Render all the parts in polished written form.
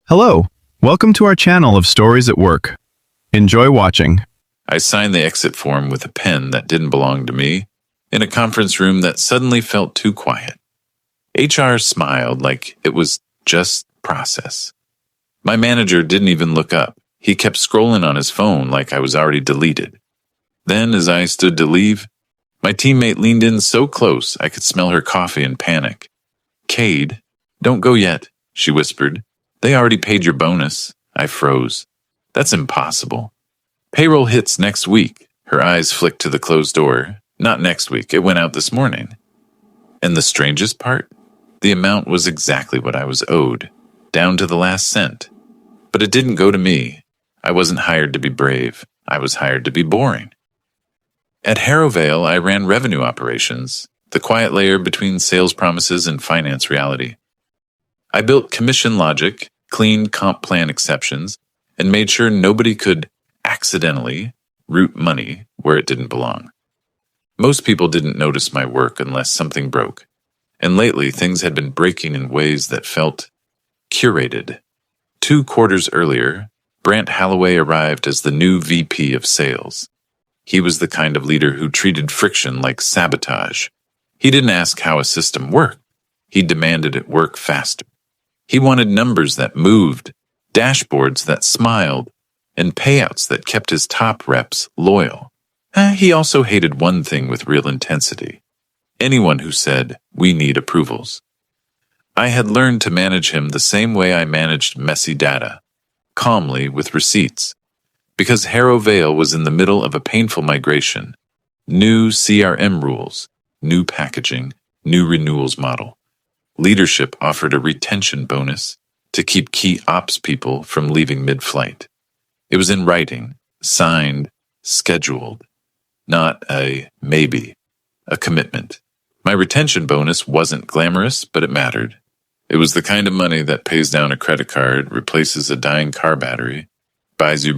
Hello, welcome to our channel of Stories at Work. Enjoy watching. I signed the exit form with a pen that didn't belong to me in a conference room that suddenly felt too quiet. HR smiled like it was just process. My manager didn't even look up. He kept scrolling on his phone like I was already deleted. Then, as I stood to leave, my teammate leaned in so close I could smell her coffee and panic. "Cade, don't go yet," she whispered. "They already paid your bonus." I froze. "That's impossible." "Payroll hits next week." Her eyes flicked to the closed door. "Not next week. It went out this morning." And the strangest part? The amount was exactly what I was owed, down to the last cent. But it didn't go to me. I wasn't hired to be brave. I was hired to be boring. At Harrowvale, I ran revenue operations, the quiet layer between sales promises and finance reality. I built commission logic, cleaned comp plan exceptions, and made sure nobody could accidentally route money where it didn't belong. Most people didn't notice my work unless something broke, and lately things had been breaking in ways that felt curated. 2 quarters earlier, Brant Halloway arrived as the new VP of Sales. He was the kind of leader who treated friction like sabotage. He didn't ask how a system worked. He demanded it work faster. He wanted numbers that moved, dashboards that smiled, and payouts that kept his top reps loyal. He also hated one thing with real intensity: anyone who said, "We need approvals." I had learned to manage him the same way I managed messy data, calmly with receipts. Because Harrowvale was in the middle of a painful migration, new CRM rules, new packaging, new renewals model. Leadership offered a retention bonus to keep key ops people from leaving mid-flight. It was in writing, signed, scheduled. Not a maybe, a commitment. My retention bonus wasn't glamorous, but it mattered. It was the kind of money that pays down a credit card, replaces a dying car battery, buys you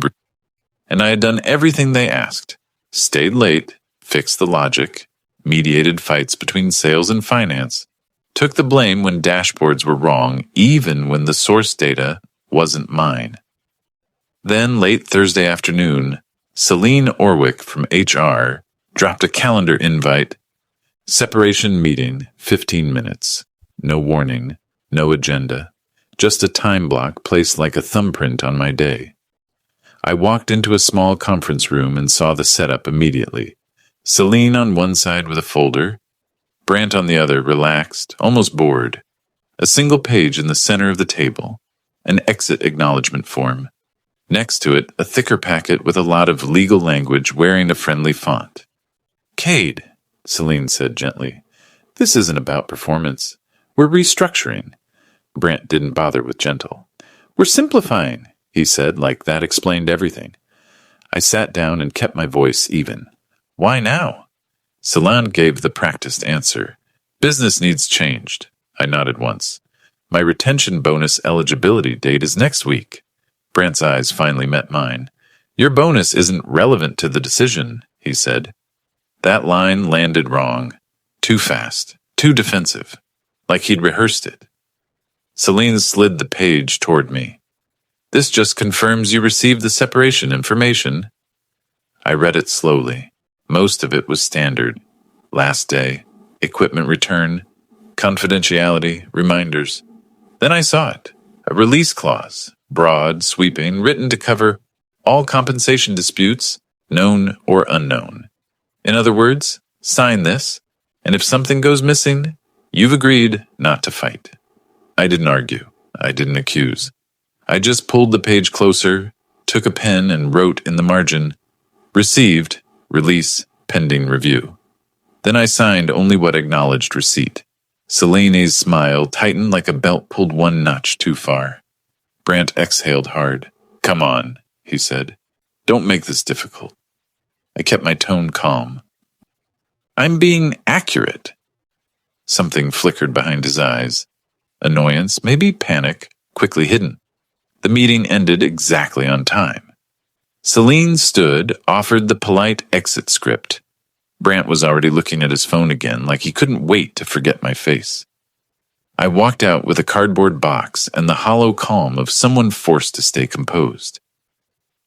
and I had done everything they asked. Stayed late, fixed the logic, mediated fights between sales and finance, took the blame when dashboards were wrong, even when the source data wasn't mine. Then, late Thursday afternoon, Celine Orwick from HR dropped a calendar invite. Separation meeting, 15 minutes. No warning, no agenda. Just a time block placed like a thumbprint on my day. I walked into a small conference room and saw the setup immediately. Celine on one side with a folder, Brant on the other, relaxed, almost bored. A single page in the center of the table, an exit acknowledgement form. Next to it, a thicker packet with a lot of legal language wearing a friendly font. "Cade," Celine said gently, "this isn't about performance. We're restructuring." Brant didn't bother with gentle. "We're simplifying," he said, like that explained everything. I sat down and kept my voice even. "Why now?" Celine gave the practiced answer. "Business needs changed." I nodded once. "My retention bonus eligibility date is next week." Brant's eyes finally met mine. "Your bonus isn't relevant to the decision," he said. That line landed wrong. Too fast. Too defensive. Like he'd rehearsed it. Celine slid the page toward me. "This just confirms you received the separation information." I read it slowly. Most of it was standard. Last day, equipment return, confidentiality, reminders. Then I saw it. A release clause, broad, sweeping, written to cover all compensation disputes, known or unknown. In other words, sign this, and if something goes missing, you've agreed not to fight. I didn't argue. I didn't accuse. I just pulled the page closer, took a pen and wrote in the margin, "Received, release, pending review." Then I signed only what acknowledged receipt. Celine's smile tightened like a belt pulled one notch too far. Brant exhaled hard. "Come on," he said. "Don't make this difficult." I kept my tone calm. "I'm being accurate." Something flickered behind his eyes. Annoyance, maybe panic, quickly hidden. The meeting ended exactly on time. Celine stood, offered the polite exit script. Brant was already looking at his phone again, like he couldn't wait to forget my face. I walked out with a cardboard box and the hollow calm of someone forced to stay composed.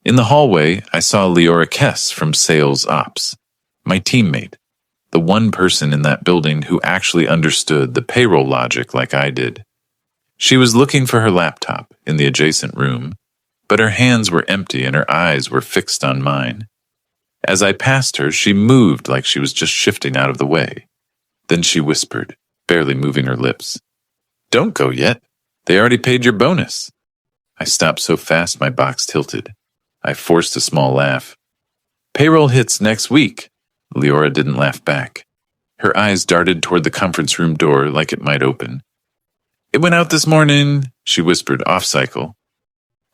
In the hallway, I saw Leora Kess from Sales Ops, my teammate, the one person in that building who actually understood the payroll logic like I did. She was looking for her laptop in the adjacent room, but her hands were empty and her eyes were fixed on mine. As I passed her, she moved like she was just shifting out of the way. Then she whispered, barely moving her lips, "Don't go yet. They already paid your bonus." I stopped so fast my box tilted. I forced a small laugh. "Payroll hits next week." Leora didn't laugh back. Her eyes darted toward the conference room door like it might open. "It went out this morning," she whispered, off-cycle.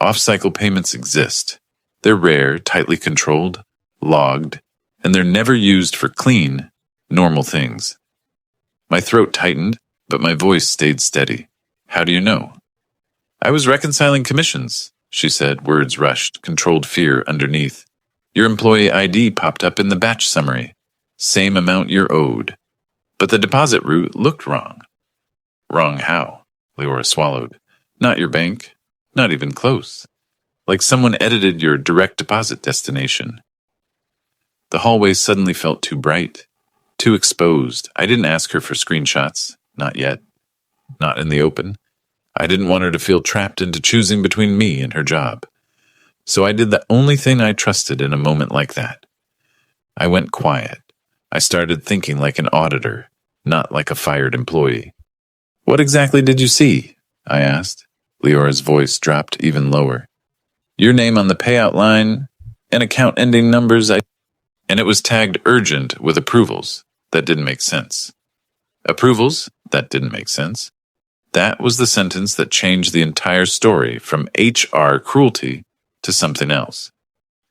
Off-cycle payments exist. They're rare, tightly controlled, logged, and they're never used for clean, normal things. My throat tightened, but my voice stayed steady. "How do you know?" "I was reconciling commissions," she said, words rushed, controlled fear underneath. "Your employee ID popped up in the batch summary. Same amount you're owed. But the deposit route looked wrong." "Wrong how?" Leora swallowed. "Not your bank. Not even close. Like someone edited your direct deposit destination." The hallway suddenly felt too bright, too exposed. I didn't ask her for screenshots. Not yet. Not in the open. I didn't want her to feel trapped into choosing between me and her job. So I did the only thing I trusted in a moment like that. I went quiet. I started thinking like an auditor, not like a fired employee. "What exactly did you see?" I asked. Leora's voice dropped even lower. "Your name on the payout line and account ending numbers, and it was tagged urgent with approvals. That didn't make sense." Approvals? That didn't make sense. That was the sentence that changed the entire story from HR cruelty to something else.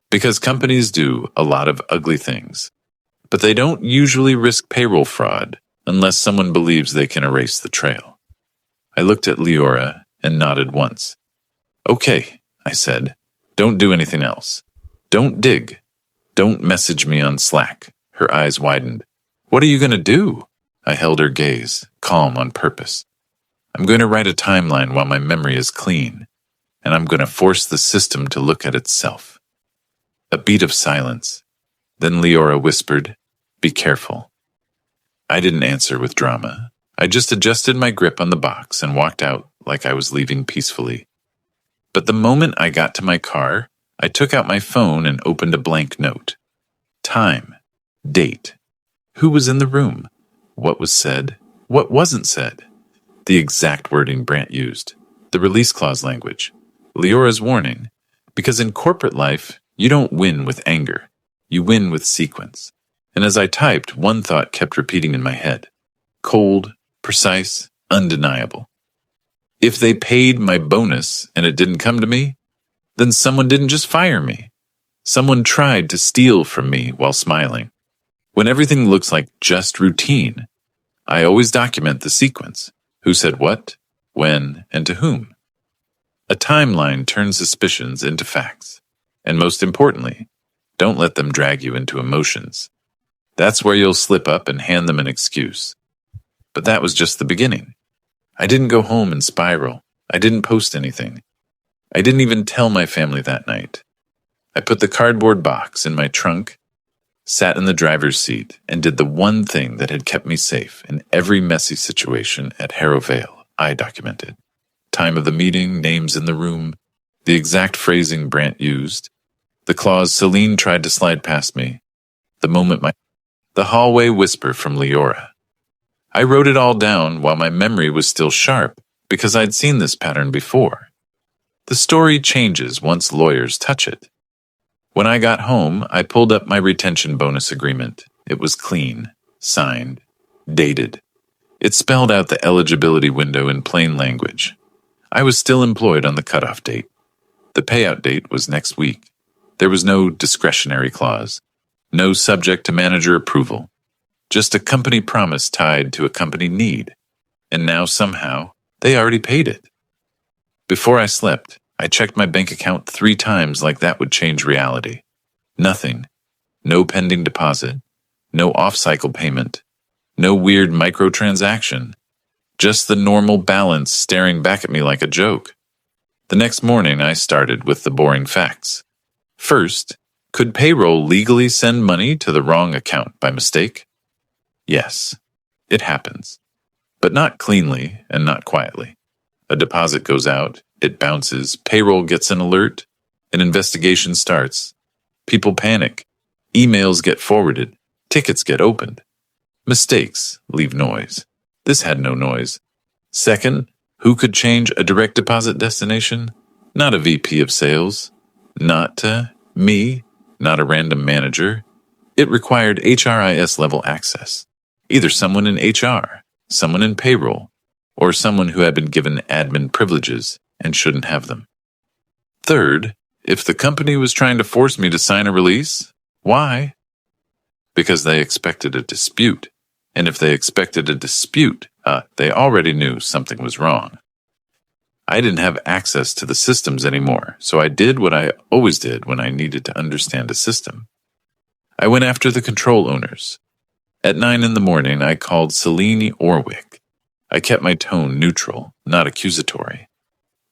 Because companies do a lot of ugly things, but they don't usually risk payroll fraud unless someone believes they can erase the trail. I looked at Leora and nodded once. "Okay," I said. "Don't do anything else. Don't dig. Don't message me on Slack." Her eyes widened. "What are you going to do?" I held her gaze, calm on purpose. "I'm going to write a timeline while my memory is clean, and I'm going to force the system to look at itself." A beat of silence. Then Leora whispered, "Be careful." I didn't answer with drama. I just adjusted my grip on the box and walked out like I was leaving peacefully. But the moment I got to my car, I took out my phone and opened a blank note. Time. Date. Who was in the room? What was said? What wasn't said? The exact wording Brant used. The release clause language. Leora's warning. Because in corporate life, you don't win with anger. You win with sequence. And as I typed, one thought kept repeating in my head. Cold, precise, undeniable. If they paid my bonus and it didn't come to me, then someone didn't just fire me. Someone tried to steal from me while smiling. When everything looks like just routine, I always document the sequence. Who said what, when, and to whom. A timeline turns suspicions into facts. And most importantly, don't let them drag you into emotions. That's where you'll slip up and hand them an excuse. But that was just the beginning. I didn't go home and spiral. I didn't post anything. I didn't even tell my family that night. I put the cardboard box in my trunk, sat in the driver's seat, and did the one thing that had kept me safe in every messy situation at Harrow Vale. I documented. Time of the meeting, names in the room, the exact phrasing Brant used, the clause Celine tried to slide past me, the hallway whisper from Leora. I wrote it all down while my memory was still sharp because I'd seen this pattern before. The story changes once lawyers touch it. When I got home, I pulled up my retention bonus agreement. It was clean, signed, dated. It spelled out the eligibility window in plain language. I was still employed on the cutoff date. The payout date was next week. There was no discretionary clause, no subject to manager approval, just a company promise tied to a company need. And now somehow, they already paid it. Before I slept, I checked my bank account 3 times like that would change reality. Nothing. No pending deposit. No off-cycle payment. No weird microtransaction. just the normal balance staring back at me like a joke. The next morning, I started with the boring facts. First, could payroll legally send money to the wrong account by mistake? Yes, it happens, but not cleanly and not quietly. A deposit goes out, it bounces, payroll gets an alert, an investigation starts. People panic, emails get forwarded, tickets get opened. Mistakes leave noise. This had no noise. Second, who could change a direct deposit destination? Not a VP of sales. Not me. Not a random manager. It required HRIS level access. Either someone in HR, someone in payroll, or someone who had been given admin privileges and shouldn't have them. Third, if the company was trying to force me to sign a release, why? Because they expected a dispute. And if they expected a dispute, they already knew something was wrong. I didn't have access to the systems anymore, so I did what I always did when I needed to understand a system. I went after the control owners. At 9 a.m, I called Celine Orwick. I kept my tone neutral, not accusatory.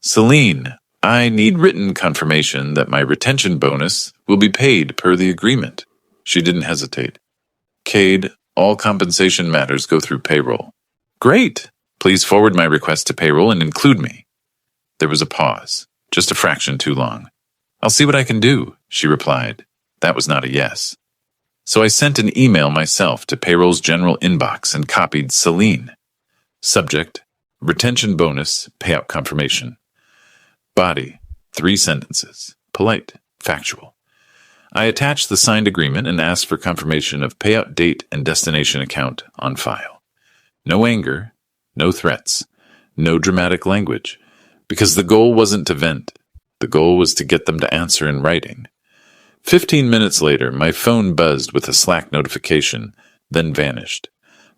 Celine, I need written confirmation that my retention bonus will be paid per the agreement. She didn't hesitate. Cade, all compensation matters go through payroll. Great! Please forward my request to payroll and include me. There was a pause, just a fraction too long. I'll see what I can do, she replied. That was not a yes. So I sent an email myself to payroll's general inbox and copied Celine. Subject, retention bonus, payout confirmation. Body, 3 sentences, polite, factual. I attached the signed agreement and asked for confirmation of payout date and destination account on file. No anger, no threats, no dramatic language, because the goal wasn't to vent. The goal was to get them to answer in writing. 15 minutes later, my phone buzzed with a Slack notification, then vanished.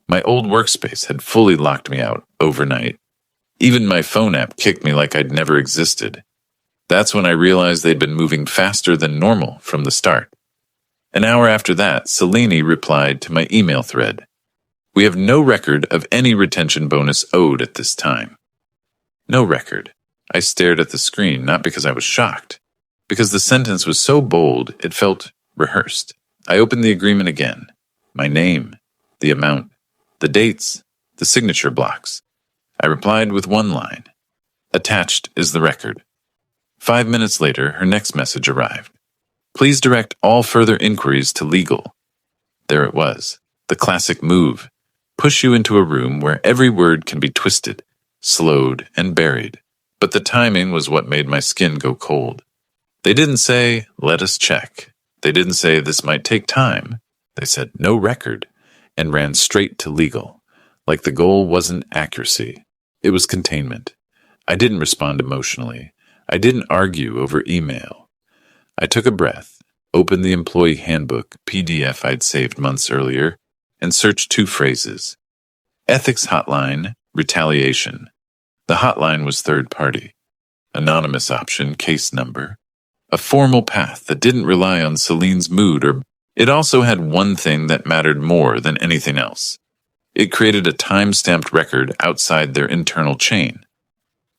My old workspace had fully locked me out overnight. Even my phone app kicked me like I'd never existed. That's when I realized they'd been moving faster than normal from the start. An hour after that, Celine replied to my email thread. We have no record of any retention bonus owed at this time. No record. I stared at the screen, not because I was shocked. Because the sentence was so bold, it felt rehearsed. I opened the agreement again. My name, the amount, the dates, the signature blocks. I replied with one line. Attached is the record. 5 minutes later, her next message arrived. Please direct all further inquiries to legal. There it was, the classic move. Push you into a room where every word can be twisted, slowed, and buried. But the timing was what made my skin go cold. They didn't say, let us check. They didn't say, this might take time. They said, no record, and ran straight to legal. Like the goal wasn't accuracy. It was containment. I didn't respond emotionally. I didn't argue over email. I took a breath, opened the employee handbook PDF I'd saved months earlier, and searched 2 phrases. Ethics hotline, retaliation. The hotline was third party. Anonymous option, case number. A formal path that didn't rely on Celine's mood or it also had one thing that mattered more than anything else. It created a time-stamped record outside their internal chain.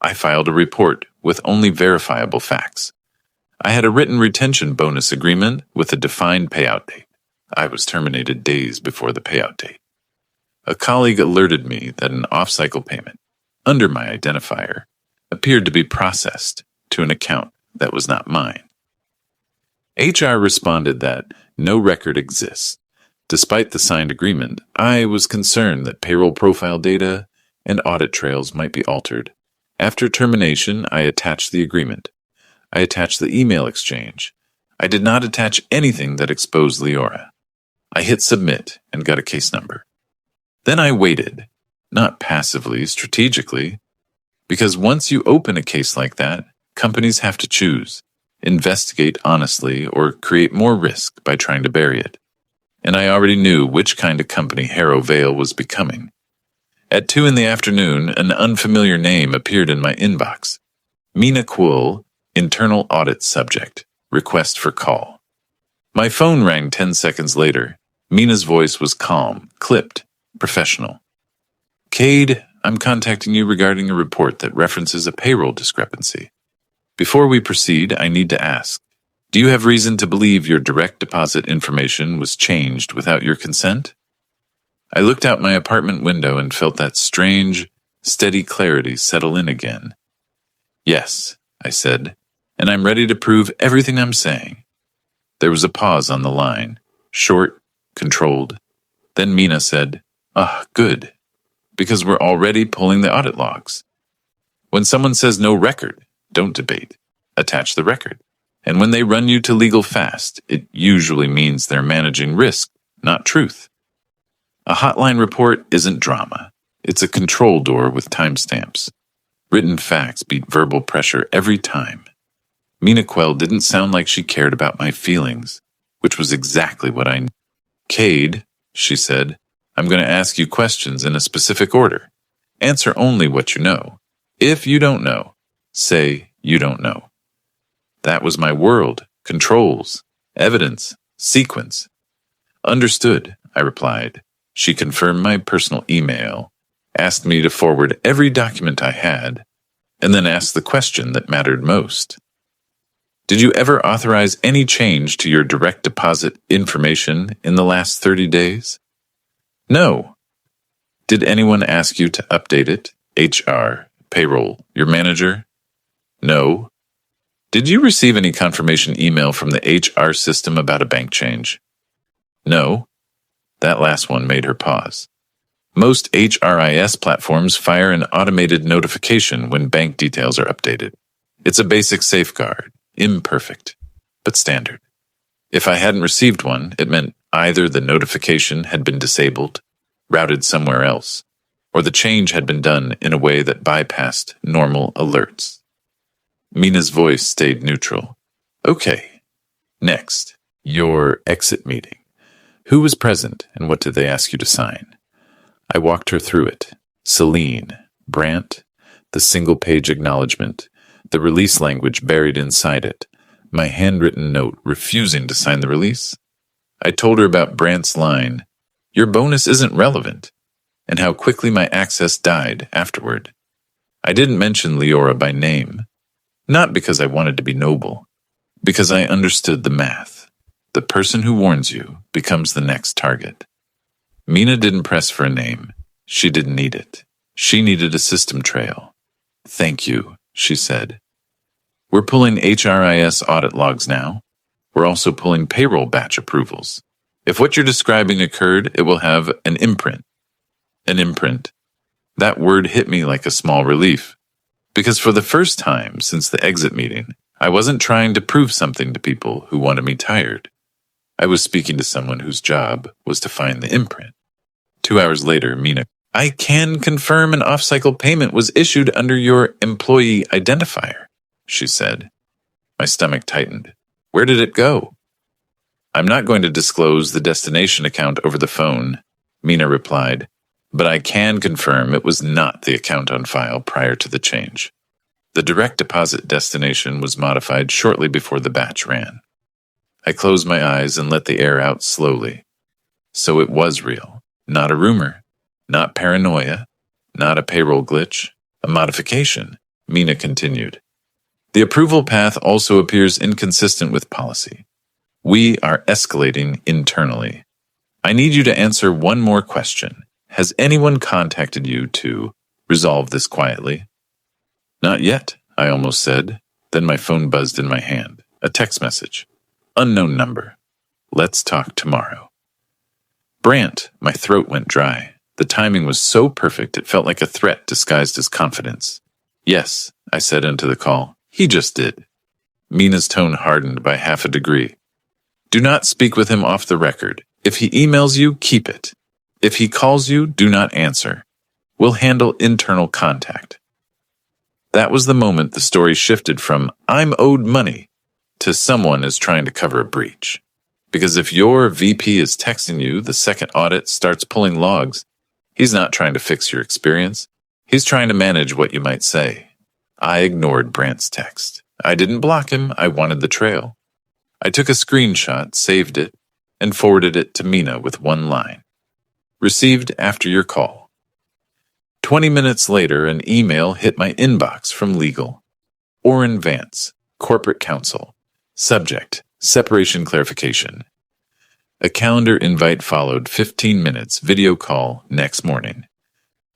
I filed a report with only verifiable facts. I had a written retention bonus agreement with a defined payout date. I was terminated days before the payout date. A colleague alerted me that an off-cycle payment, under my identifier, appeared to be processed to an account that was not mine. HR responded that no record exists. Despite the signed agreement, I was concerned that payroll profile data and audit trails might be altered. After termination, I attached the agreement. I attached the email exchange. I did not attach anything that exposed Leora. I hit submit and got a case number. Then I waited, not passively, strategically, because once you open a case like that, companies have to choose, investigate honestly, or create more risk by trying to bury it. And I already knew which kind of company Harrow Vale was becoming. At 2 p.m, an unfamiliar name appeared in my inbox. Mina Quill, internal audit subject, request for call. My phone rang 10 seconds later. Mina's voice was calm, clipped, professional. Cade, I'm contacting you regarding a report that references a payroll discrepancy. Before we proceed, I need to ask, do you have reason to believe your direct deposit information was changed without your consent? I looked out my apartment window and felt that strange, steady clarity settle in again. Yes, I said, and I'm ready to prove everything I'm saying. There was a pause on the line, short, controlled. Then Mina said, good, because we're already pulling the audit logs. When someone says no record, don't debate. Attach the record. And when they run you to legal fast, it usually means they're managing risk, not truth. A hotline report isn't drama. It's a control door with timestamps. Written facts beat verbal pressure every time. Mina Quell didn't sound like she cared about my feelings, which was exactly what I needed. Cade, she said, I'm going to ask you questions in a specific order. Answer only what you know. If you don't know, say you don't know. That was my world, controls, evidence, sequence. Understood, I replied. She confirmed my personal email, asked me to forward every document I had, and then asked the question that mattered most. Did you ever authorize any change to your direct deposit information in the last 30 days? No. Did anyone ask you to update it? HR, payroll, your manager? No. Did you receive any confirmation email from the HR system about a bank change? No. That last one made her pause. Most HRIS platforms fire an automated notification when bank details are updated. It's a basic safeguard, imperfect, but standard. If I hadn't received one, it meant either the notification had been disabled, routed somewhere else, or the change had been done in a way that bypassed normal alerts. Mina's voice stayed neutral. Okay. Next, your exit meeting. Who was present and what did they ask you to sign? I walked her through it. Celine, Brandt, the single-page acknowledgement, the release language buried inside it, my handwritten note refusing to sign the release. I told her about Brandt's line, "Your bonus isn't relevant," and how quickly my access died afterward. I didn't mention Leora by name, not because I wanted to be noble, because I understood the math. The person who warns you becomes the next target. Mina didn't press for a name. She didn't need it. She needed a system trail. Thank you, she said. We're pulling HRIS audit logs now. We're also pulling payroll batch approvals. If what you're describing occurred, it will have an imprint. An imprint. That word hit me like a small relief. Because for the first time since the exit meeting, I wasn't trying to prove something to people who wanted me tired. I was speaking to someone whose job was to find the imprint. 2 hours later, Mina, I can confirm an off-cycle payment was issued under your employee identifier, she said. My stomach tightened. Where did it go? I'm not going to disclose the destination account over the phone, Mina replied, but I can confirm it was not the account on file prior to the change. The direct deposit destination was modified shortly before the batch ran. I closed my eyes and let the air out slowly. So it was real, not a rumor, not paranoia, not a payroll glitch, a modification, Mina continued. The approval path also appears inconsistent with policy. We are escalating internally. I need you to answer one more question. Has anyone contacted you to resolve this quietly? Not yet, I almost said. Then my phone buzzed in my hand. A text message. Unknown number. Let's talk tomorrow. Brandt, my throat went dry. The timing was so perfect it felt like a threat disguised as confidence. Yes, I said into the call. He just did. Mina's tone hardened by 0.5 degree. Do not speak with him off the record. If he emails you, keep it. If he calls you, do not answer. We'll handle internal contact. That was the moment the story shifted from I'm owed money to someone is trying to cover a breach. Because if your VP is texting you the second audit starts pulling logs, he's not trying to fix your experience. He's trying to manage what you might say. I ignored Brandt's text. I didn't block him. I wanted the trail. I took a screenshot, saved it, and forwarded it to Mina with one line. Received after your call. 20 minutes later, an email hit my inbox from legal. Orrin Vance, Corporate Counsel. Subject, Separation Clarification. A calendar invite followed. 15 minutes, video call next morning.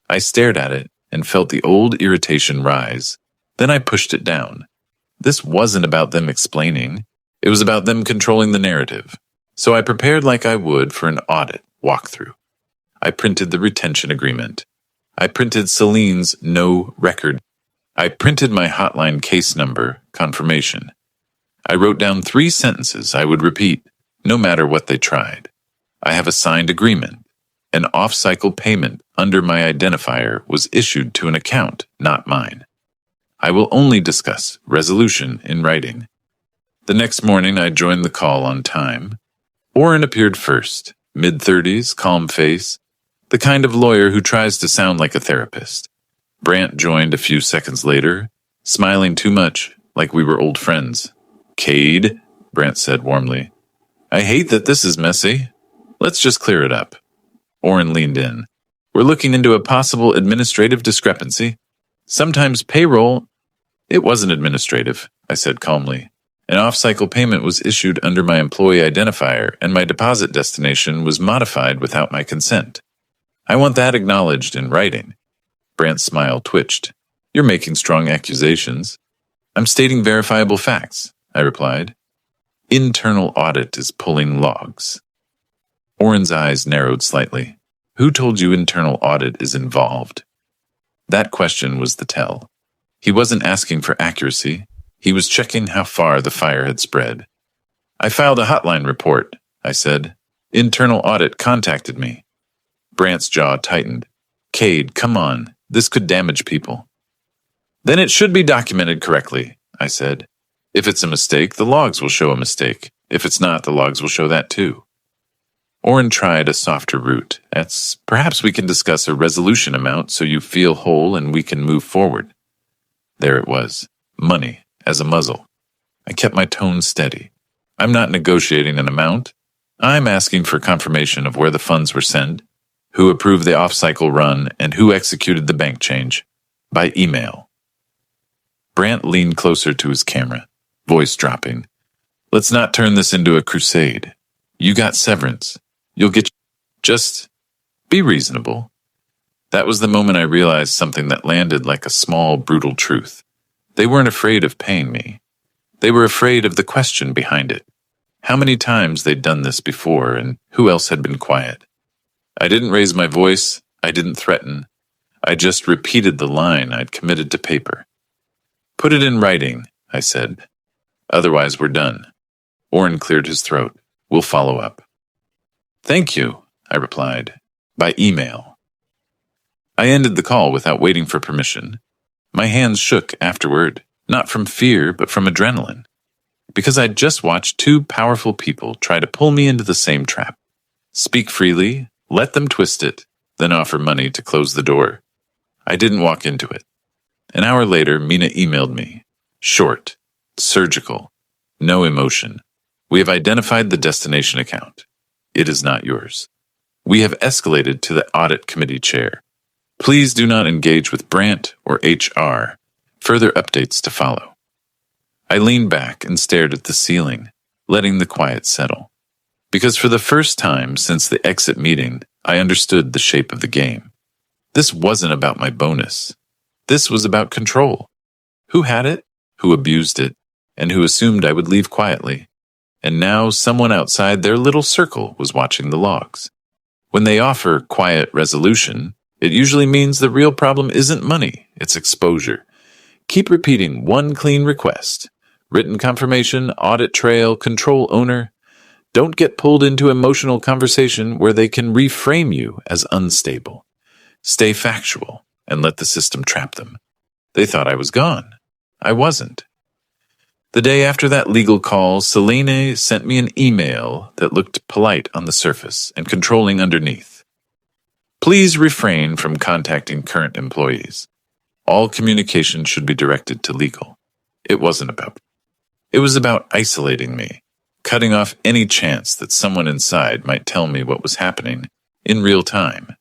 I stared at it and felt the old irritation rise. Then I pushed it down. This wasn't about them explaining. It was about them controlling the narrative. So I prepared like I would for an audit walkthrough. I printed the retention agreement. I printed Celine's no record. I printed my hotline case number confirmation. I wrote down 3 sentences I would repeat, no matter what they tried. I have a signed agreement. An off-cycle payment under my identifier was issued to an account, not mine. I will only discuss resolution in writing. The next morning, I joined the call on time. Orrin appeared first, mid-30s, calm face, the kind of lawyer who tries to sound like a therapist. Brant joined a few seconds later, smiling too much, like we were old friends. "Cade," Brant said warmly. "I hate that this is messy. Let's just clear it up." Orrin leaned in. "We're looking into a possible administrative discrepancy. Sometimes payroll—" "It wasn't administrative," I said calmly. "An off-cycle payment was issued under my employee identifier, and my deposit destination was modified without my consent. I want that acknowledged in writing." Brant's smile twitched. "You're making strong accusations." "I'm stating verifiable facts," I replied. "Internal audit is pulling logs." Orrin's eyes narrowed slightly. "Who told you internal audit is involved?" That question was the tell. He wasn't asking for accuracy. He was checking how far the fire had spread. "I filed a hotline report," I said. "Internal audit contacted me." Brant's jaw tightened. "Cade, come on. This could damage people." "Then it should be documented correctly," I said. "If it's a mistake, the logs will show a mistake. If it's not, the logs will show that too." Orrin tried a softer route. "Perhaps we can discuss a resolution amount so you feel whole and we can move forward." There it was. Money as a muzzle. I kept my tone steady. "I'm not negotiating an amount. I'm asking for confirmation of where the funds were sent, who approved the off-cycle run, and who executed the bank change. By email." Brant leaned closer to his camera, voice dropping. "Let's not turn this into a crusade. You got severance. You'll get... Just be reasonable." That was the moment I realized something that landed like a small, brutal truth. They weren't afraid of paying me. They were afraid of the question behind it. How many times they'd done this before, and who else had been quiet? I didn't raise my voice. I didn't threaten. I just repeated the line I'd committed to paper. "Put it in writing," I said. "Otherwise, we're done." Orrin cleared his throat. "We'll follow up." "Thank you," I replied. "By email." I ended the call without waiting for permission. My hands shook afterward, not from fear, but from adrenaline. Because I'd just watched 2 powerful people try to pull me into the same trap. Speak freely, let them twist it, then offer money to close the door. I didn't walk into it. An hour later, Mina emailed me. Short, surgical, no emotion. "We have identified the destination account. It is not yours. We have escalated to the audit committee chair. Please do not engage with Brant or HR. Further updates to follow." I leaned back and stared at the ceiling, letting the quiet settle. Because for the first time since the exit meeting, I understood the shape of the game. This wasn't about my bonus. This was about control. Who had it, who abused it, and who assumed I would leave quietly. And now someone outside their little circle was watching the logs. When they offer quiet resolution, it usually means the real problem isn't money, it's exposure. Keep repeating one clean request. Written confirmation, audit trail, control owner. Don't get pulled into emotional conversation where they can reframe you as unstable. Stay factual and let the system trap them. They thought I was gone. I wasn't. The day after that legal call, Celine sent me an email that looked polite on the surface and controlling underneath. Please refrain from contacting current employees. All communication should be directed to legal. It wasn't about. It was about isolating me, cutting off any chance that someone inside might tell me what was happening in real time.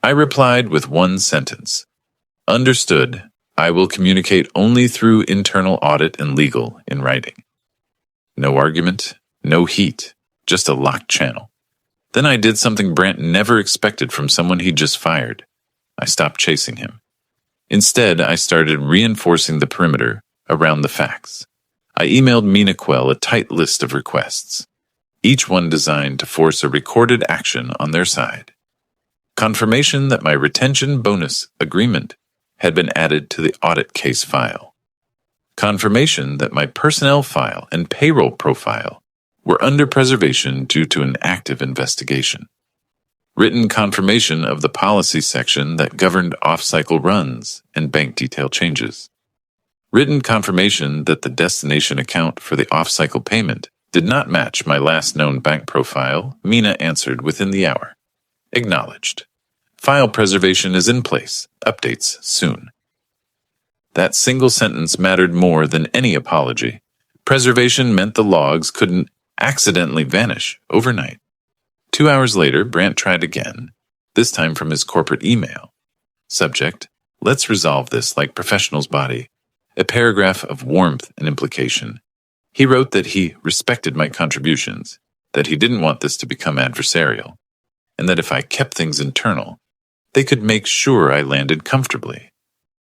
I replied with one sentence. Understood. I will communicate only through internal audit and legal in writing. No argument, no heat, just a locked channel. Then I did something Brant never expected from someone he'd just fired. I stopped chasing him. Instead, I started reinforcing the perimeter around the facts. I emailed Mina Quell a tight list of requests, each one designed to force a recorded action on their side. Confirmation that my retention bonus agreement had been added to the audit case file. Confirmation that my personnel file and payroll profile were under preservation due to an active investigation. Written confirmation of the policy section that governed off-cycle runs and bank detail changes. Written confirmation that the destination account for the off-cycle payment did not match my last known bank profile. Mina answered within the hour. Acknowledged. File preservation is in place. Updates soon. That single sentence mattered more than any apology. Preservation meant the logs couldn't accidentally vanish overnight. 2 hours later, Brant tried again, this time from his corporate email. Subject, let's resolve this like professionals' body. A paragraph of warmth and implication. He wrote that he respected my contributions, that he didn't want this to become adversarial, and that if I kept things internal, they could make sure I landed comfortably.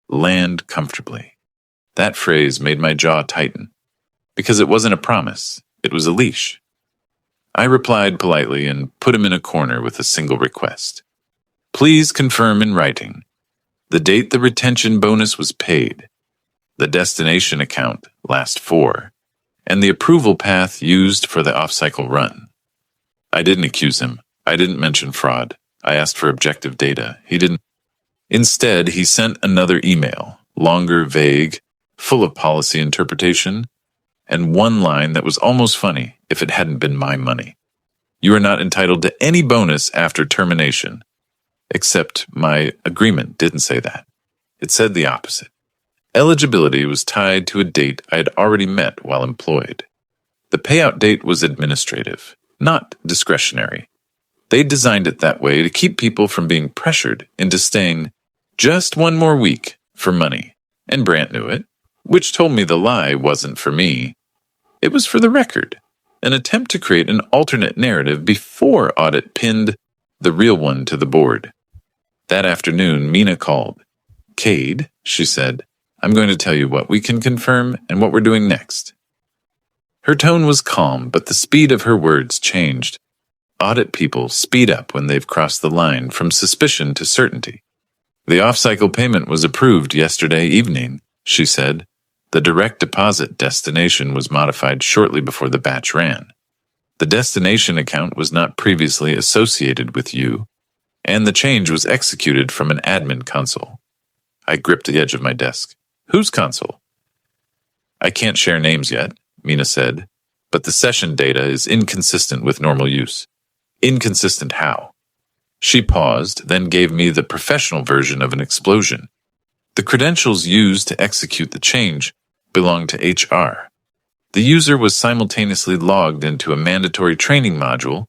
Land comfortably. That phrase made my jaw tighten, because it wasn't a promise, it was a leash. I replied politely and put him in a corner with a single request. Please confirm in writing the date the retention bonus was paid, the destination account last 4, and the approval path used for the off-cycle run. I didn't accuse him. I didn't mention fraud. I asked for objective data. He didn't. Instead, he sent another email, longer, vague, full of policy interpretation, and one line that was almost funny if it hadn't been my money. You are not entitled to any bonus after termination. Except my agreement didn't say that. It said the opposite. Eligibility was tied to a date I had already met while employed. The payout date was administrative, not discretionary. They designed it that way to keep people from being pressured into staying just one more week for money. And Brant knew it, which told me the lie wasn't for me. It was for the record, an attempt to create an alternate narrative before audit pinned the real one to the board. That afternoon, Mina called. Cade, she said, I'm going to tell you what we can confirm and what we're doing next. Her tone was calm, but the speed of her words changed. Audit people speed up when they've crossed the line from suspicion to certainty. The off-cycle payment was approved yesterday evening, she said. The direct deposit destination was modified shortly before the batch ran. The destination account was not previously associated with you, and the change was executed from an admin console. I gripped the edge of my desk. Whose console? I can't share names yet, Mina said, but the session data is inconsistent with normal use. Inconsistent how? She paused, then gave me the professional version of an explosion. The credentials used to execute the change belonged to HR. The user was simultaneously logged into a mandatory training module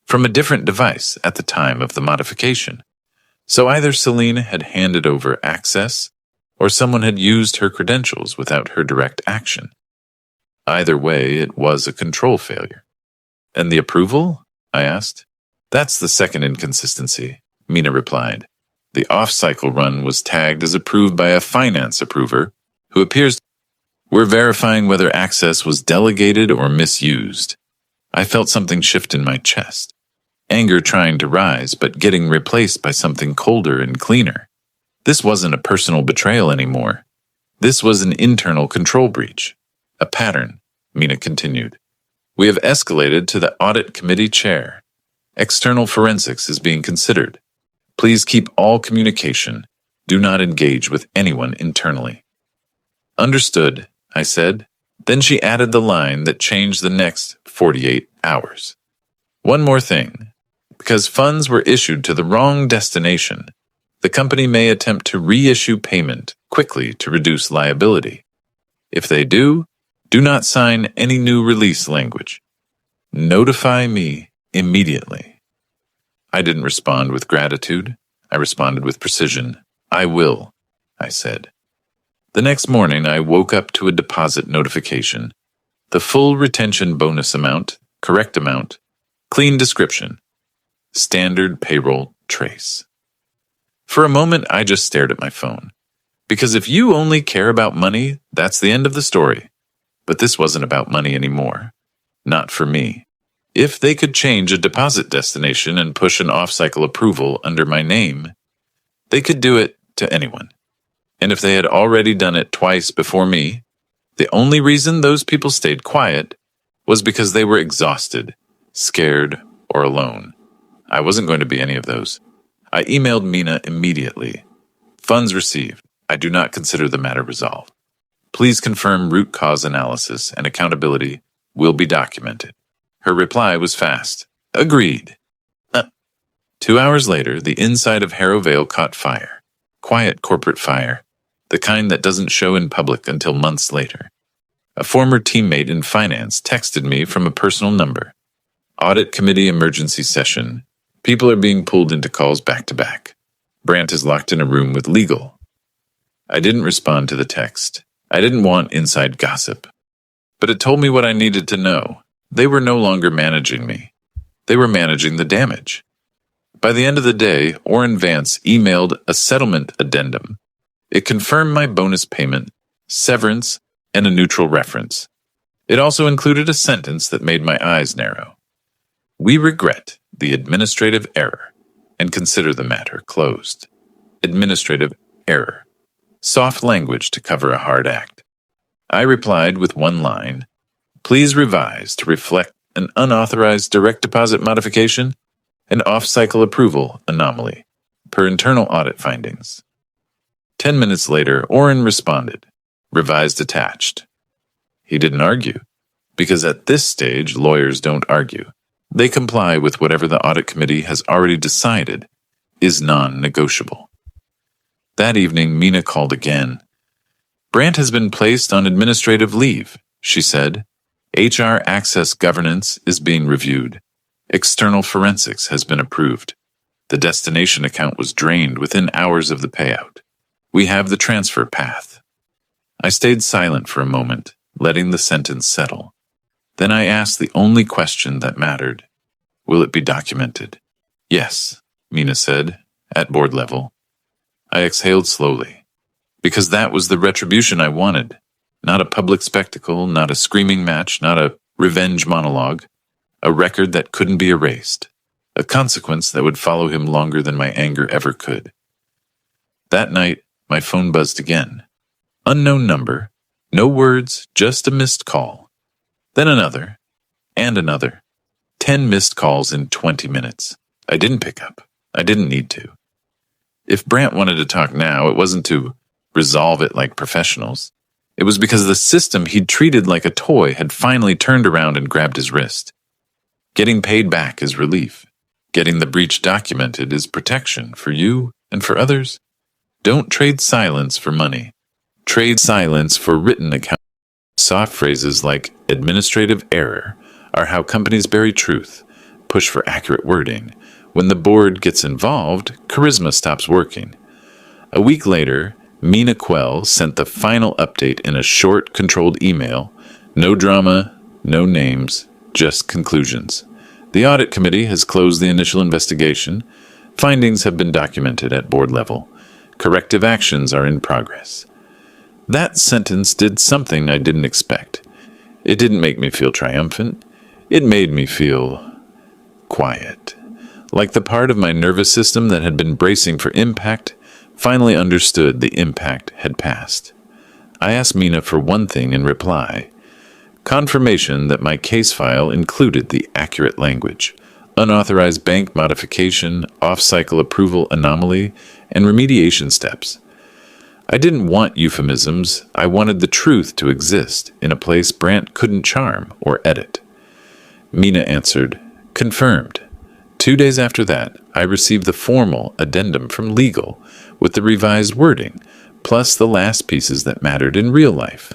from a different device at the time of the modification. So either Selena had handed over access, or someone had used her credentials without her direct action. Either way, it was a control failure. And the approval? I asked. That's the second inconsistency, Mina replied. The off-cycle run was tagged as approved by a finance approver who appears. We're verifying whether access was delegated or misused. I felt something shift in my chest. Anger trying to rise, but getting replaced by something colder and cleaner. This wasn't a personal betrayal anymore. This was an internal control breach. A pattern, Mina continued. We have escalated to the audit committee chair. External forensics is being considered. Please keep all communication. Do not engage with anyone internally. Understood, I said. Then she added the line that changed the next 48 hours. One more thing. Because funds were issued to the wrong destination, the company may attempt to reissue payment quickly to reduce liability. If they do not sign any new release language. Notify me immediately. I didn't respond with gratitude. I responded with precision. I will, I said. The next morning, I woke up to a deposit notification. The full retention bonus amount, correct amount, clean description, standard payroll trace. For a moment, I just stared at my phone. Because if you only care about money, that's the end of the story. But this wasn't about money anymore. Not for me. If they could change a deposit destination and push an off-cycle approval under my name, they could do it to anyone. And if they had already done it twice before me, the only reason those people stayed quiet was because they were exhausted, scared, or alone. I wasn't going to be any of those. I emailed Mina immediately. Funds received. I do not consider the matter resolved. Please confirm root cause analysis and accountability will be documented. Her reply was fast. Agreed. 2 hours later, the inside of Harrow Vale caught fire. Quiet corporate fire. The kind that doesn't show in public until months later. A former teammate in finance texted me from a personal number. Audit committee emergency session. People are being pulled into calls back to back. Brant is locked in a room with legal. I didn't respond to the text. I didn't want inside gossip. But it told me what I needed to know. They were no longer managing me. They were managing the damage. By the end of the day, Orrin Vance emailed a settlement addendum. It confirmed my bonus payment, severance, and a neutral reference. It also included a sentence that made my eyes narrow. We regret the administrative error and consider the matter closed. Administrative error. Soft language to cover a hard act. I replied with one line, please revise to reflect an unauthorized direct deposit modification and off-cycle approval anomaly, per internal audit findings. 10 minutes later, Orrin responded, revised attached. He didn't argue, because at this stage, lawyers don't argue. They comply with whatever the audit committee has already decided is non-negotiable. That evening, Mina called again. Brant has been placed on administrative leave, she said. HR access governance is being reviewed. External forensics has been approved. The destination account was drained within hours of the payout. We have the transfer path. I stayed silent for a moment, letting the sentence settle. Then I asked the only question that mattered. Will it be documented? Yes, Mina said, at board level. I exhaled slowly, because that was the retribution I wanted. Not a public spectacle, not a screaming match, not a revenge monologue. A record that couldn't be erased. A consequence that would follow him longer than my anger ever could. That night, my phone buzzed again. Unknown number, no words, just a missed call. Then another, and another. 10 missed calls in 20 minutes. I didn't pick up. I didn't need to. If Brant wanted to talk now, it wasn't to resolve it like professionals. It was because the system he'd treated like a toy had finally turned around and grabbed his wrist. Getting paid back is relief. Getting the breach documented is protection for you and for others. Don't trade silence for money. Trade silence for written account. Soft phrases like administrative error are how companies bury truth, push for accurate wording. When the board gets involved, charisma stops working. A week later, Mina Quell sent the final update in a short, controlled email. No drama, no names, just conclusions. The audit committee has closed the initial investigation. Findings have been documented at board level. Corrective actions are in progress. That sentence did something I didn't expect. It didn't make me feel triumphant. It made me feel quiet. Like the part of my nervous system that had been bracing for impact finally understood the impact had passed. I asked Mina for one thing in reply. Confirmation that my case file included the accurate language, unauthorized bank modification, off-cycle approval anomaly, and remediation steps. I didn't want euphemisms. I wanted the truth to exist in a place Brant couldn't charm or edit. Mina answered, confirmed. 2 days after that, I received the formal addendum from legal with the revised wording, plus the last pieces that mattered in real life.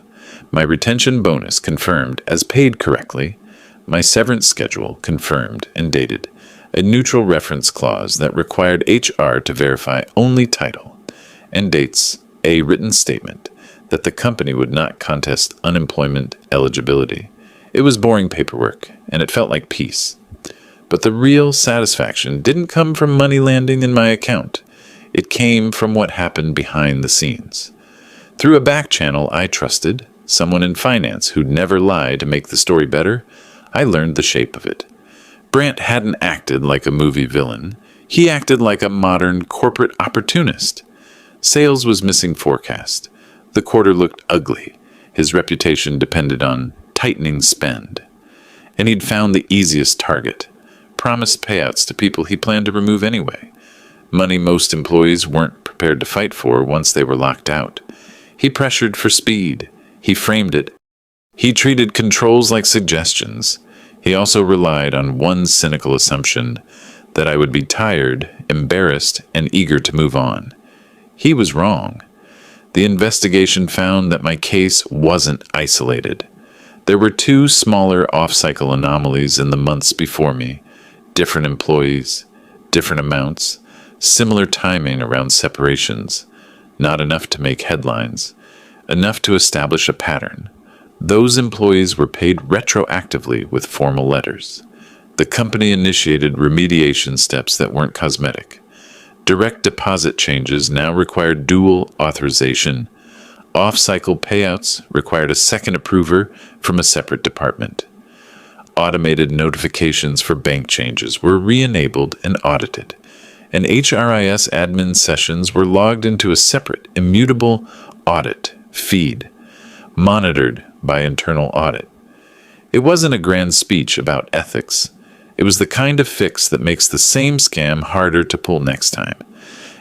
My retention bonus confirmed as paid correctly, my severance schedule confirmed and dated, a neutral reference clause that required HR to verify only title and dates, a written statement that the company would not contest unemployment eligibility. It was boring paperwork, and it felt like peace. But the real satisfaction didn't come from money landing in my account. It came from what happened behind the scenes. Through a back channel I trusted, someone in finance who'd never lie to make the story better, I learned the shape of it. Brant hadn't acted like a movie villain. He acted like a modern corporate opportunist. Sales was missing forecast. The quarter looked ugly. His reputation depended on tightening spend. And he'd found the easiest target. Promised payouts to people he planned to remove anyway. Money most employees weren't prepared to fight for once they were locked out. He pressured for speed. He framed it. He treated controls like suggestions. He also relied on one cynical assumption, that I would be tired, embarrassed, and eager to move on. He was wrong. The investigation found that my case wasn't isolated. There were two smaller off-cycle anomalies in the months before me. Different employees, different amounts, similar timing around separations. Not enough to make headlines. Enough to establish a pattern. Those employees were paid retroactively with formal letters. The company initiated remediation steps that weren't cosmetic. Direct deposit changes now required dual authorization. Off-cycle payouts required a second approver from a separate department. Automated notifications for bank changes were re-enabled and audited, and HRIS admin sessions were logged into a separate, immutable audit feed, monitored by internal audit. It wasn't a grand speech about ethics. It was the kind of fix that makes the same scam harder to pull next time.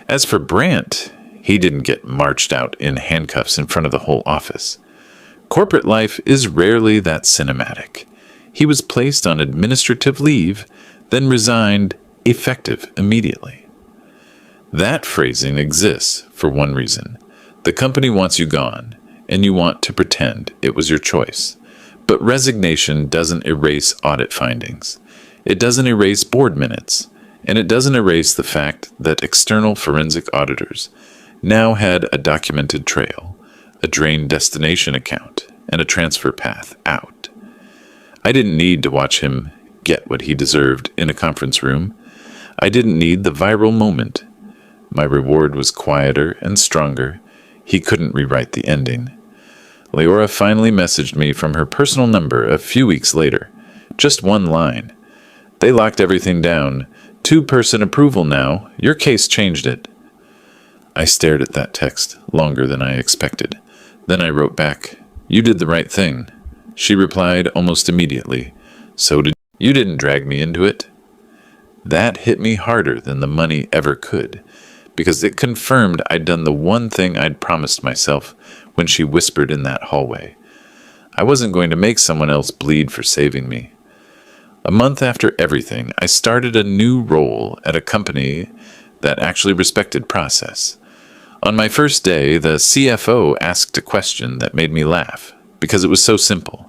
As for Brant, he didn't get marched out in handcuffs in front of the whole office. Corporate life is rarely that cinematic. He was placed on administrative leave, then resigned, effective immediately. That phrasing exists for one reason. The company wants you gone, and you want to pretend it was your choice. But resignation doesn't erase audit findings. It doesn't erase board minutes, and it doesn't erase the fact that external forensic auditors now had a documented trail, a drained destination account, and a transfer path out. I didn't need to watch him get what he deserved in a conference room. I didn't need the viral moment. My reward was quieter and stronger. He couldn't rewrite the ending. Leora finally messaged me from her personal number a few weeks later. Just one line. They locked everything down. 2-person approval now. Your case changed it. I stared at that text longer than I expected. Then I wrote back, "You did the right thing." She replied almost immediately, "So did you. Didn't drag me into it." That hit me harder than the money ever could, because it confirmed I'd done the one thing I'd promised myself when she whispered in that hallway. I wasn't going to make someone else bleed for saving me. A month after everything, I started a new role at a company that actually respected process. On my first day, the CFO asked a question that made me laugh, because it was so simple.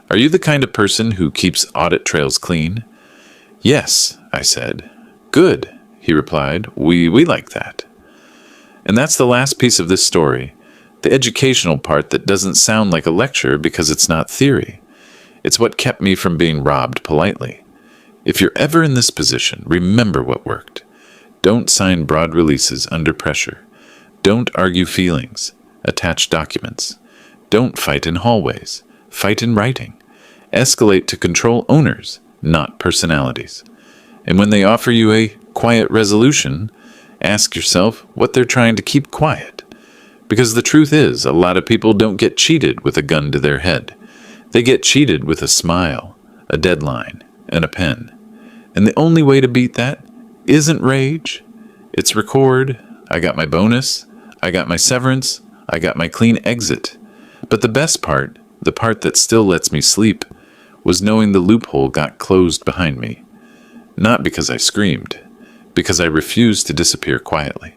"Are you the kind of person who keeps audit trails clean?" "Yes," I said. "Good," he replied. We like that." And that's the last piece of this story, the educational part that doesn't sound like a lecture because it's not theory. It's what kept me from being robbed politely. If you're ever in this position, remember what worked. Don't sign broad releases under pressure. Don't argue feelings. Attach documents. Don't fight in hallways. Fight in writing. Escalate to control owners, not personalities. And when they offer you a quiet resolution, ask yourself what they're trying to keep quiet. Because the truth is, a lot of people don't get cheated with a gun to their head. They get cheated with a smile, a deadline, and a pen. And the only way to beat that isn't rage. It's record. I got my bonus. I got my severance. I got my clean exit. But the best part, the part that still lets me sleep, was knowing the loophole got closed behind me. Not because I screamed, because I refused to disappear quietly.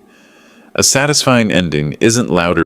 A satisfying ending isn't louder